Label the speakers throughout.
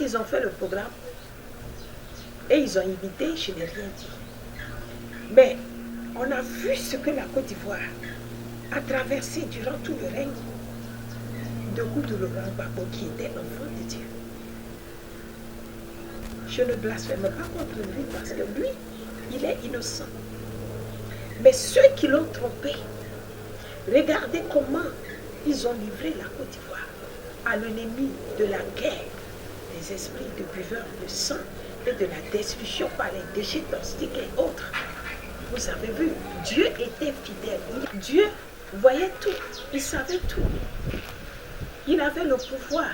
Speaker 1: ils ont fait le programme et ils ont imité, je n'ai rien dit. Mais on a vu ce que la Côte d'Ivoire a traversé durant tout le règne de Koudou Laurent Gbagbo, qui était enfant de Dieu. Je ne blasphème pas contre lui parce que lui, il est innocent. Mais ceux qui l'ont trompé, regardez comment ils ont livré la Côte d'Ivoire à l'ennemi de la guerre, des esprits de buveurs de sang et de la destruction par les déchets toxiques et autres. Vous avez vu, Dieu était fidèle. Dieu voyait tout, il savait tout. Il avait le pouvoir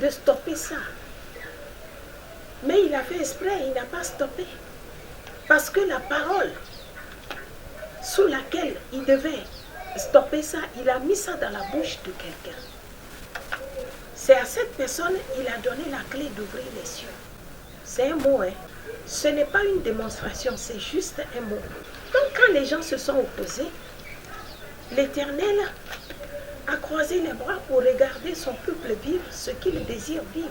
Speaker 1: de stopper ça. Mais il a fait exprès, il n'a pas stoppé. Parce que la parole sous laquelle il devait stopper ça, il a mis ça dans la bouche de quelqu'un. C'est à cette personne qu'il a donné la clé d'ouvrir les cieux. C'est un mot, hein. Ce n'est pas une démonstration, c'est juste un mot. Donc quand les gens se sont opposés, l'Éternel a croisé les bras pour regarder son peuple vivre ce qu'il désire vivre.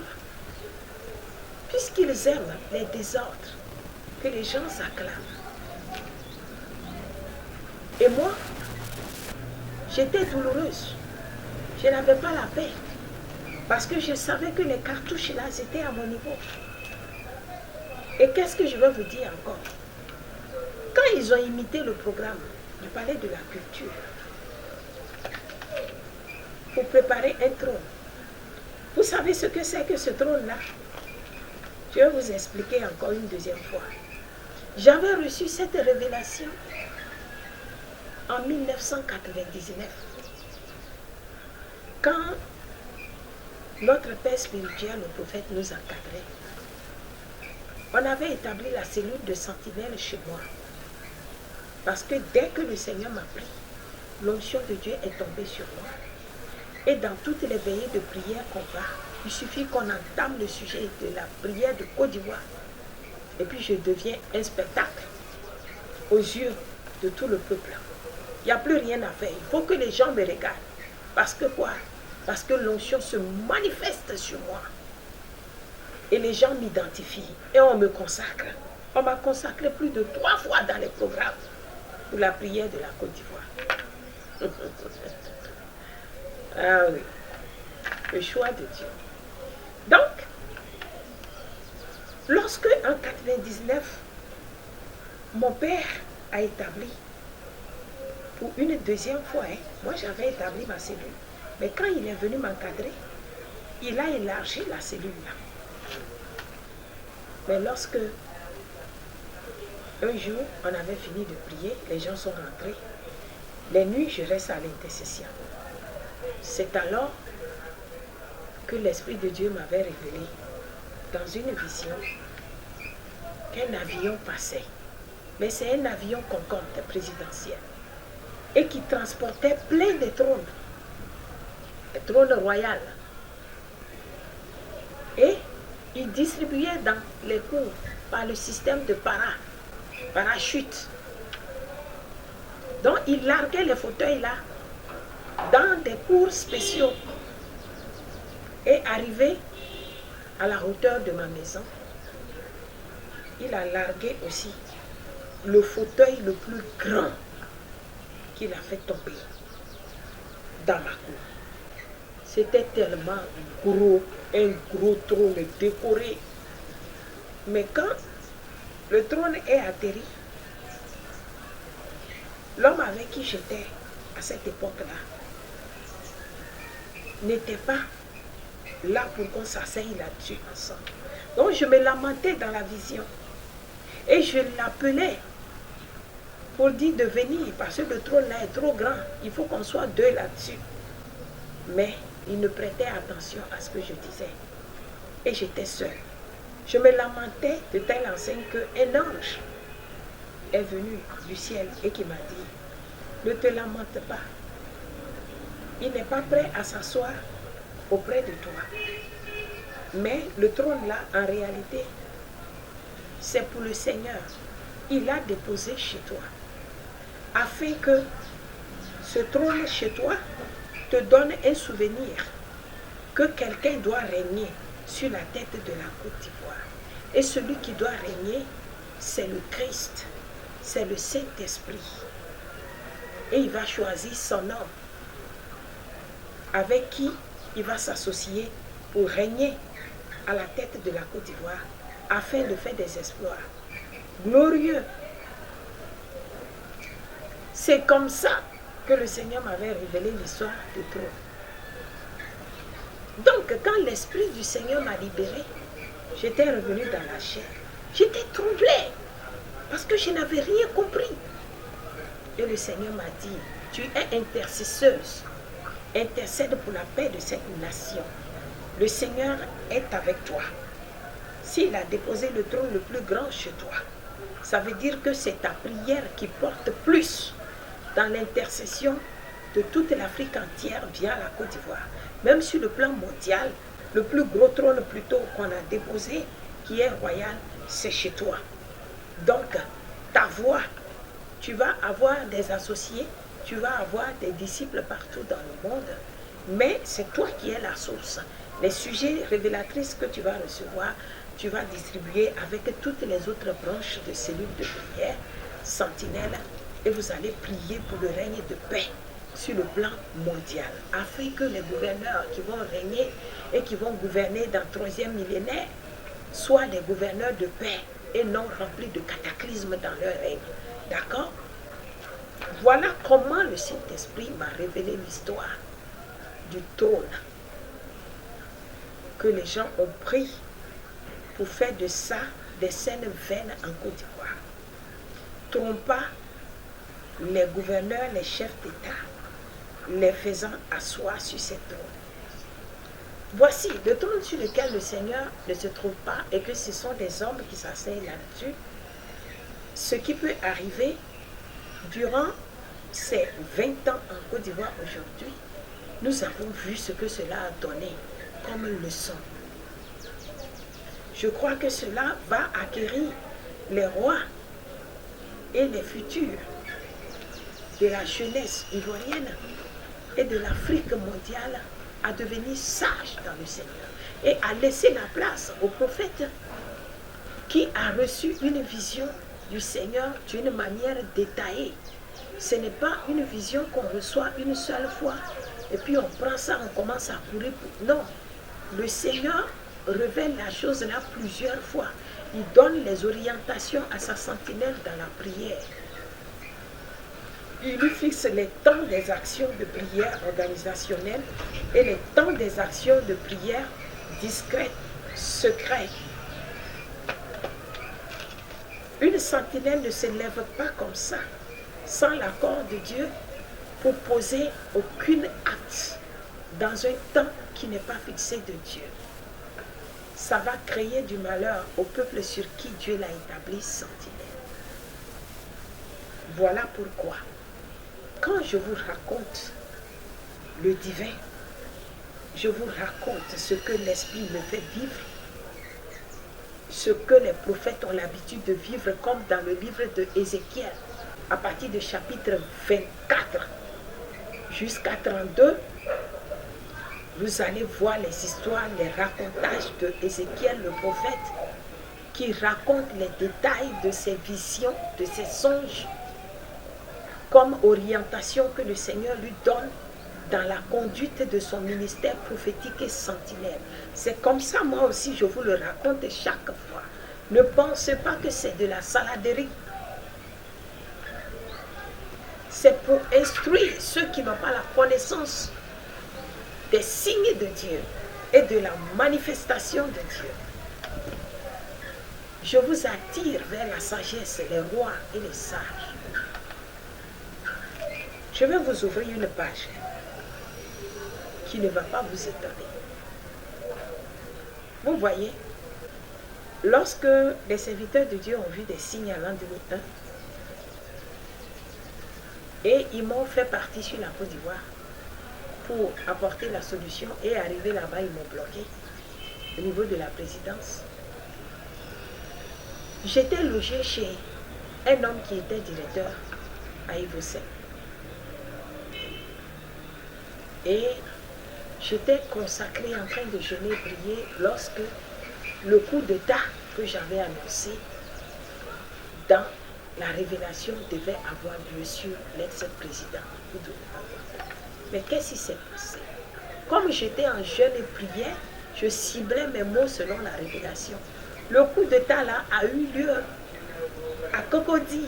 Speaker 1: Puisqu'ils aiment les désordres que les gens acclament. Et moi, j'étais douloureuse. Je n'avais pas la paix. Parce que je savais que les cartouches là, étaient à mon niveau. Et qu'est-ce que je vais vous dire encore? Quand ils ont imité le programme du Palais de la Culture pour préparer un trône, vous savez ce que c'est que ce trône-là? Je vais vous expliquer encore une deuxième fois. J'avais reçu cette révélation en 1999, quand notre père spirituel, le prophète, nous encadrait. On avait établi la cellule de sentinelle chez moi. Parce que dès que le Seigneur m'a pris, l'onction de Dieu est tombée sur moi. Et dans toutes les veillées de prière qu'on va, il suffit qu'on entame le sujet de la prière de Côte d'Ivoire. Et puis je deviens un spectacle aux yeux de tout le peuple. Il n'y a plus rien à faire. Il faut que les gens me regardent. Parce que quoi? Parce que l'onction se manifeste sur moi. Et les gens m'identifient. Et on me consacre. On m'a consacré plus de 3 fois dans les programmes pour la prière de la Côte d'Ivoire. Ah oui. Le choix de Dieu. Donc, lorsque en 1999, mon père a établi, pour une deuxième fois, hein, moi j'avais établi ma cellule, mais quand il est venu m'encadrer, il a élargi la cellule là. Mais lorsque un jour on avait fini de prier, les gens sont rentrés, les nuits je reste à l'intercession. C'est alors que l'Esprit de Dieu m'avait révélé dans une vision qu'un avion passait. Mais c'est un avion Concorde présidentiel et qui transportait plein de trônes, des trônes royaux. Et il distribuait dans les cours par le système de parachute. Donc il larguait les fauteuils là dans des cours spéciaux et arrivé à la hauteur de ma maison, il a largué aussi le fauteuil le plus grand qu'il a fait tomber dans ma cour. C'était tellement gros, un gros trône décoré. Mais quand le trône est atterri, l'homme avec qui j'étais à cette époque-là n'était pas là pour qu'on s'asseye là-dessus ensemble. Donc je me lamentais dans la vision. Et je l'appelais pour dire de venir, parce que le trône là est trop grand. Il faut qu'on soit 2 là-dessus. Mais il ne prêtait attention à ce que je disais. Et j'étais seule. Je me lamentais de telle enseigne qu'un ange est venu du ciel et qui m'a dit, ne te lamente pas. Il n'est pas prêt à s'asseoir auprès de toi. Mais le trône là, en réalité, c'est pour le Seigneur. Il l'a déposé chez toi. Afin que ce trône chez toi te donne un souvenir que quelqu'un doit régner sur la tête de la Côte d'Ivoire. Et celui qui doit régner, c'est le Christ, c'est le Saint-Esprit. Et il va choisir son homme avec qui il va s'associer pour régner à la tête de la Côte d'Ivoire afin de faire des exploits glorieux. C'est comme ça que le Seigneur m'avait révélé l'histoire du trône. Donc, quand l'Esprit du Seigneur m'a libéré, j'étais revenue dans la chair. J'étais troublée parce que je n'avais rien compris. Et le Seigneur m'a dit, tu es intercesseuse. Intercède pour la paix de cette nation. Le Seigneur est avec toi. S'il a déposé le trône le plus grand chez toi, ça veut dire que c'est ta prière qui porte plus dans l'intercession de toute l'Afrique entière via la Côte d'Ivoire. Même sur le plan mondial, le plus gros trône plutôt qu'on a déposé, qui est royal, c'est chez toi. Donc, ta voix, tu vas avoir des associés, tu vas avoir des disciples partout dans le monde, mais c'est toi qui es la source. Les sujets révélatrices que tu vas recevoir, tu vas distribuer avec toutes les autres branches de cellules de prière, sentinelles, et vous allez prier pour le règne de paix sur le plan mondial, afin que les gouverneurs qui vont régner et qui vont gouverner dans le 3e millénaire soient des gouverneurs de paix et non remplis de cataclysmes dans leur règne. D'accord? Voilà comment le Saint-Esprit m'a révélé l'histoire du trône que les gens ont pris pour faire de ça des scènes vaines en Côte d'Ivoire. Trompa les gouverneurs, les chefs d'État, les faisant asseoir sur ces trônes. Voici le trône sur lequel le Seigneur ne se trouve pas et que ce sont des hommes qui s'asseyent là-dessus. Ce qui peut arriver durant ces 20 ans en Côte d'Ivoire aujourd'hui, nous avons vu ce que cela a donné comme leçon. Je crois que cela va acquérir les rois et les futurs de la jeunesse ivoirienne et de l'Afrique mondiale à devenir sages dans le Seigneur et à laisser la place au prophète qui a reçu une vision du Seigneur d'une manière détaillée. Ce n'est pas une vision qu'on reçoit une seule fois et puis on prend ça, on commence à courir. Non, le Seigneur révèle la chose là plusieurs fois. Il donne les orientations à sa sentinelle dans la prière. Il lui fixe les temps des actions de prière organisationnelles et les temps des actions de prière discrètes, secrètes. Une sentinelle ne se lève pas comme ça, sans l'accord de Dieu, pour poser aucun acte dans un temps qui n'est pas fixé de Dieu. Ça va créer du malheur au peuple sur qui Dieu l'a établi sentinelle. Voilà pourquoi, quand je vous raconte le divin, je vous raconte ce que l'Esprit me fait vivre, ce que les prophètes ont l'habitude de vivre, comme dans le livre de Ézéchiel, à partir du chapitre 24 jusqu'à 32, vous allez voir les histoires, les racontages de Ézéchiel le prophète, qui raconte les détails de ses visions, de ses songes, comme orientation que le Seigneur lui donne dans la conduite de son ministère prophétique et sentinelle. C'est comme ça, moi aussi, je vous le raconte chaque fois. Ne pensez pas que c'est de la saladerie. C'est pour instruire ceux qui n'ont pas la connaissance des signes de Dieu et de la manifestation de Dieu. Je vous attire vers la sagesse, les rois et les sages. Je vais vous ouvrir une page qui ne va pas vous étonner. Vous voyez, lorsque les serviteurs de Dieu ont vu des signes à l'an 2001, et ils m'ont fait partie sur la Côte d'Ivoire pour apporter la solution, et arrivé là-bas, ils m'ont bloqué au niveau de la présidence. J'étais logé chez un homme qui était directeur à Ivocet. Et j'étais consacrée en train de jeûner et prier lorsque le coup d'État que j'avais annoncé dans la révélation devait avoir lieu sur l'ex-président. Mais qu'est-ce qui s'est passé? Comme j'étais en jeûne et prière, je ciblais mes mots selon la révélation. Le coup d'État là a eu lieu à Cocody.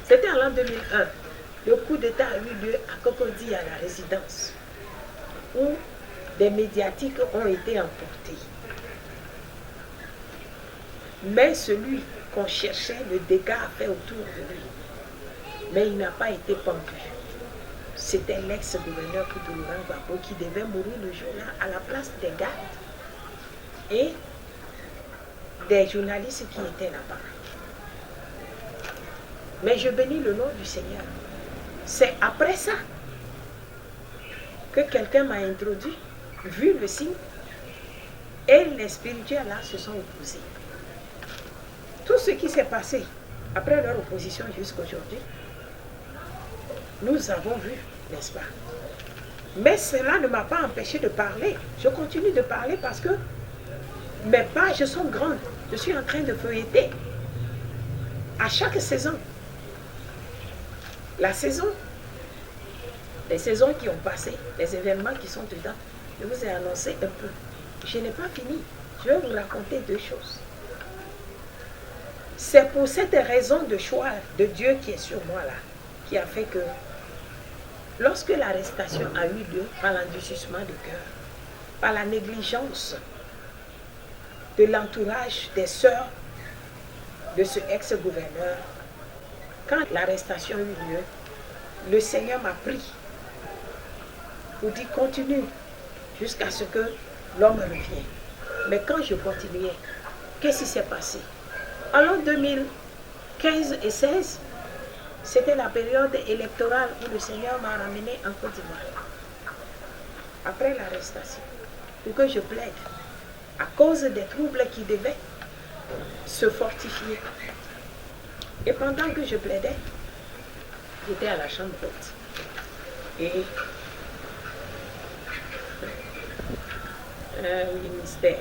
Speaker 1: C'était en l'an 2001. Le coup d'État a eu lieu à Cocody, à la résidence, où des médiatiques ont été emportés. Mais celui qu'on cherchait, le dégât a fait autour de lui. Mais il n'a pas été pendu. C'était l'ex-gouverneur Laurent Gbagbo qui devait mourir le jour-là à la place des gardes et des journalistes qui étaient là-bas. Mais je bénis le nom du Seigneur. C'est après ça que quelqu'un m'a introduit, vu le signe, et les spirituels là se sont opposés. Tout ce qui s'est passé après leur opposition jusqu'à aujourd'hui, nous avons vu, n'est-ce pas? Mais cela ne m'a pas empêché de parler. Je continue de parler parce que mes pages sont grandes. Je suis en train de feuilleter à chaque saison. La saison, les saisons qui ont passé, les événements qui sont dedans, je vous ai annoncé un peu. Je n'ai pas fini. Je vais vous raconter deux choses. C'est pour cette raison de choix de Dieu qui est sur moi là, qui a fait que lorsque l'arrestation a eu lieu par l'endurcissement de cœur, par la négligence de l'entourage des sœurs de ce ex-gouverneur, quand l'arrestation a eu lieu, le Seigneur m'a pris pour dire continue jusqu'à ce que l'homme revienne. Mais quand je continuais, qu'est-ce qui s'est passé? En l'an 2015 et 16, c'était la période électorale où le Seigneur m'a ramené en Côte d'Ivoire. Après l'arrestation, pour que je plaide à cause des troubles qui devaient se fortifier. Et pendant que je plaidais, j'étais à la chambre haute. Et un ministère.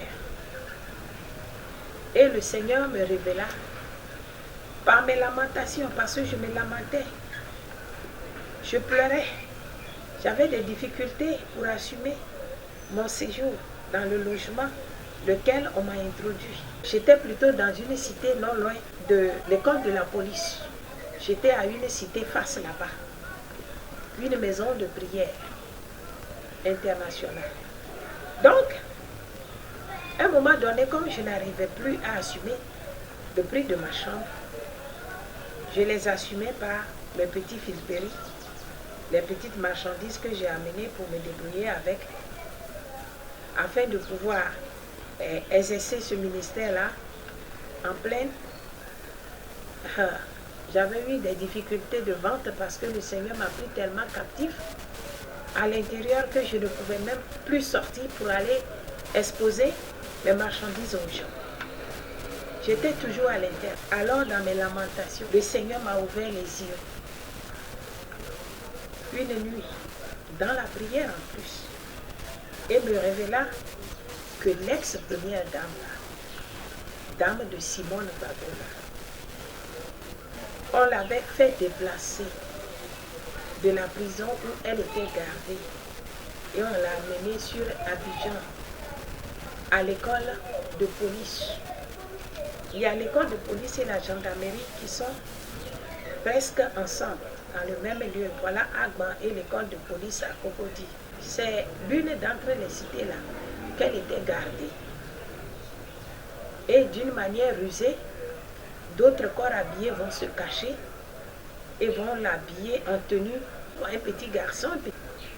Speaker 1: Et le Seigneur me révéla par mes lamentations, parce que je me lamentais. Je pleurais. J'avais des difficultés pour assumer mon séjour dans le logement lequel on m'a introduit. J'étais plutôt dans une cité non loin de l'école de la police. J'étais à une cité face là-bas. Une maison de prière internationale. Donc, à un moment donné, comme je n'arrivais plus à assumer le prix de ma chambre, je les assumais par mes petits filpéris, les petites marchandises que j'ai amenées pour me débrouiller avec, afin de pouvoir exercer ce ministère-là en pleine. J'avais eu des difficultés de vente parce que le Seigneur m'a pris tellement captif à l'intérieur que je ne pouvais même plus sortir pour aller exposer mes marchandises aux gens. J'étais toujours à l'intérieur. Alors dans mes lamentations, le Seigneur m'a ouvert les yeux. Une nuit, dans la prière en plus, et me révéla que l'ex-première dame, dame de Simone Babola, on l'avait fait déplacer de la prison où elle était gardée et on l'a amenée sur Abidjan à l'école de police. Il y a l'école de police et la gendarmerie qui sont presque ensemble dans le même lieu. Voilà Agban et l'école de police à Cocody. C'est l'une d'entre les cités-là qu'elle était gardée. Et d'une manière rusée, d'autres corps habillés vont se cacher et vont l'habiller en tenue pour un petit garçon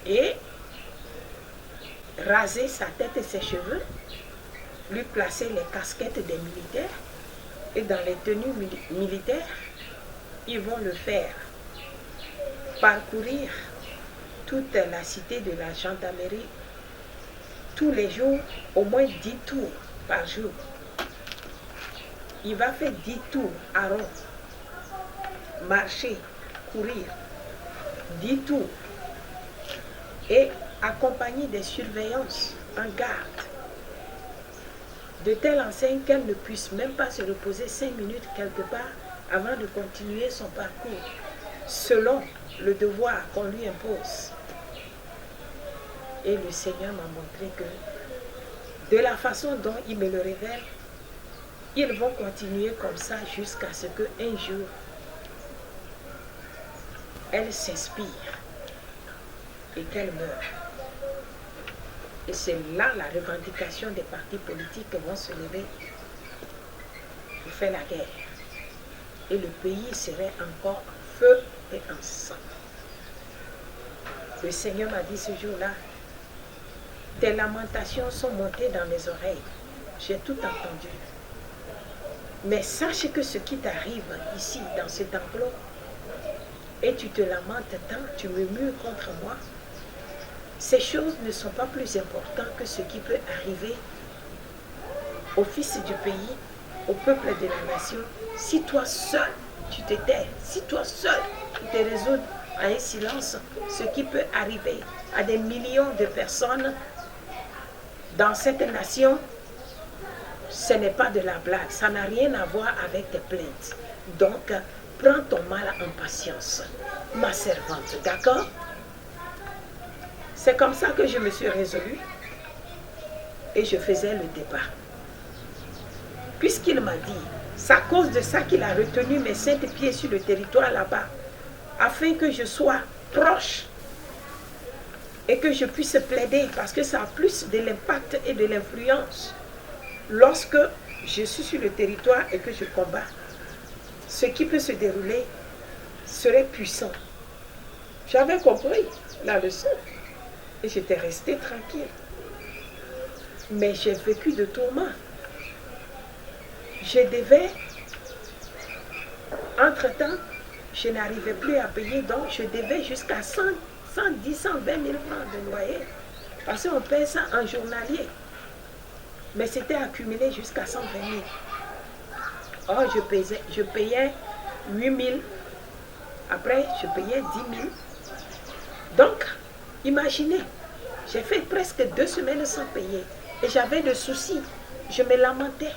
Speaker 1: et raser sa tête et ses cheveux, lui placer les casquettes des militaires et dans les tenues militaires, ils vont le faire parcourir toute la cité de la gendarmerie tous les jours, au moins 10 tours par jour. Il va faire 10 tours à rond, marcher, courir, 10 tours. Et accompagné des surveillances en garde, de telle enseigne qu'elle ne puisse même pas se reposer 5 minutes quelque part avant de continuer son parcours, selon le devoir qu'on lui impose. Et le Seigneur m'a montré que de la façon dont il me le révèle, ils vont continuer comme ça jusqu'à ce qu'un jour, elle s'inspire et qu'elle meure. Et c'est là la revendication des partis politiques qui vont se lever pour faire la guerre. Et le pays serait encore en feu et en sang. Le Seigneur m'a dit ce jour-là, tes lamentations sont montées dans mes oreilles. J'ai tout entendu. Mais sache que ce qui t'arrive ici, dans cet enclos, et tu te lamentes tant, tu murmures contre moi, ces choses ne sont pas plus importantes que ce qui peut arriver aux fils du pays, au peuple de la nation, si toi seul, tu te tais, si toi seul, tu te résous à un silence, ce qui peut arriver à des millions de personnes dans cette nation, ce n'est pas de la blague, ça n'a rien à voir avec tes plaintes. Donc, prends ton mal en patience, ma servante, d'accord? C'est comme ça que je me suis résolue et je faisais le débat. Puisqu'il m'a dit, c'est à cause de ça qu'il a retenu mes 5 pieds sur le territoire là-bas, afin que je sois proche et que je puisse plaider, parce que ça a plus de l'impact et de l'influence lorsque je suis sur le territoire et que je combats. Ce qui peut se dérouler serait puissant. J'avais compris la leçon et j'étais restée tranquille. Mais j'ai vécu de tourments. Je devais, entre-temps, je n'arrivais plus à payer, donc je devais jusqu'à 110, 120 000 francs de loyer. Parce qu'on paye ça en journalier. Mais c'était accumulé jusqu'à 120 000. Or, je payais 8 000. Après, je payais 10 000. Donc, imaginez, j'ai fait presque 2 semaines sans payer. Et j'avais des soucis. Je me lamentais.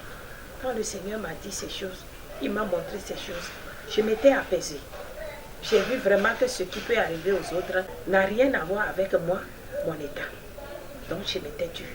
Speaker 1: Quand le Seigneur m'a dit ces choses, il m'a montré ces choses, je m'étais apaisée. J'ai vu vraiment que ce qui peut arriver aux autres n'a rien à voir avec moi, mon état. Donc, je m'étais tue.